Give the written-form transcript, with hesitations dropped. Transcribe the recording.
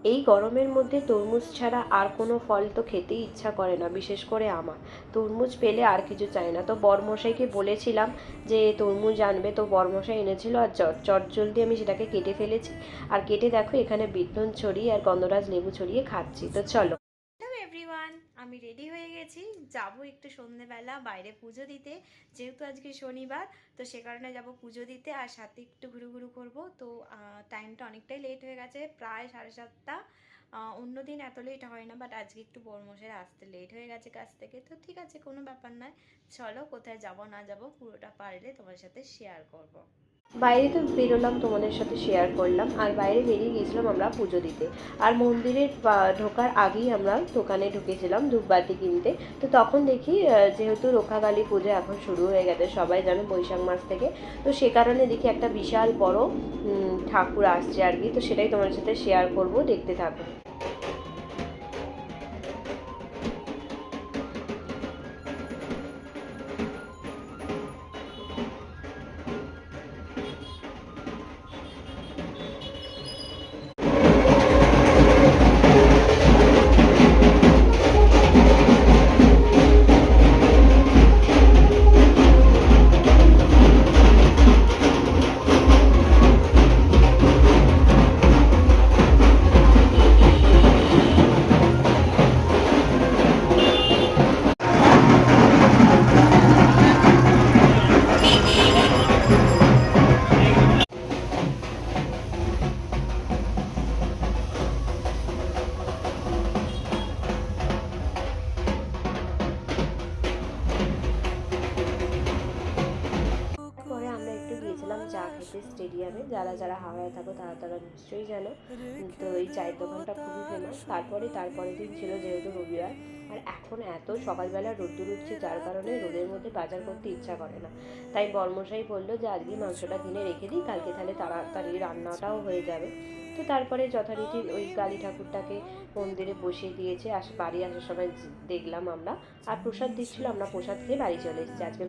এই গরমের মধ্যে তরমুজ ছাড়া আর কোনো ফল তো খেতেই ইচ্ছা করে না, বিশেষ করে আমার। তরমুজ পেলে আর কিছু চাই না। তো বরমশাইকে বলেছিলাম যে তরমুজ আনবে, তো বরমশাই এনেছিল আর চটজলদি আমি সেটাকে কেটে ফেলেছি। আর কেটে দেখো এখানে বিট নুন ছড়িয়ে আর গন্ধরাজ লেবু ছড়িয়ে খাচ্ছি। তো চলো। হ্যালো এভরিওয়ান, আমি রেডি হয়ে গেছি। যাব একটু সন্ধেবেলা বাইরে পুজো দিতে, যেহেতু আজকে শনিবার। তো সে কারণে যাব পুজো দিতে, আর সাথে একটু ঘুরু ঘুরু করবো। তো টাইমটা অনেকটাই লেট হয়ে গেছে, প্রায় 7:30। অন্যদিন এত লেট হয় না, বাট আজকে একটু বড়মশাই আসতে লেট হয়ে গেছে কাছ থেকে। তো ঠিক আছে, কোনো ব্যাপার নয়। চলো, কোথায় যাব না যাব পুরোটা পারলে তোমার সাথে শেয়ার করব। বাইরে তো বেরোলাম, তোমাদের সাথে শেয়ার করলাম। আর বাইরে বেরিয়ে গিয়েছিলাম আমরা পুজো দিতে। আর মন্দিরের ঢোকার আগেই আমরা দোকানে ঢুকেছিলাম ধূপবাতি কিনতে। তো তখন দেখি যেহেতু রক্ষাকালী পুজো এখন শুরু হয়ে গেছে, সবাই জানো বৈশাখ মাস থেকে। তো সে কারণে দেখি একটা বিশাল বড় ঠাকুর আসছে আর কি। তো সেটাই তোমার সাথে শেয়ার করব, দেখতে থাকো। পরে আমরা একটু গিয়েছিলাম চা খেতে স্টেডিয়ামে। যারা যারা হাওড়ায় থাকো তারা তারা নিশ্চয়ই জানো। তো এই চায়ের দোকানটা খুবই ফেমাস। তারপরে দিন ছিল যেহেতু রবিবার। আর এখন এত সকালবেলা রোদ্দুর উঠছে, যার কারণে রোদের মধ্যে বাজার করতে ইচ্ছা করে না। তাই বর্মশাই বললো যে আজকে মাংসটা কিনে রেখে দিই, কালকে তাহলে তাড়াতাড়ি রান্নাটাও হয়ে যাবে। তো তারপরে যথারীতি ওই কালী ঠাকুরটাকে মন্দিরে বসিয়ে দিয়েছে। বাড়ি আসার সময় দেখলাম আমরা। আর প্রসাদ দিচ্ছিল, আমরা প্রসাদ খেয়ে বাড়ি চলে এসেছি আজকে।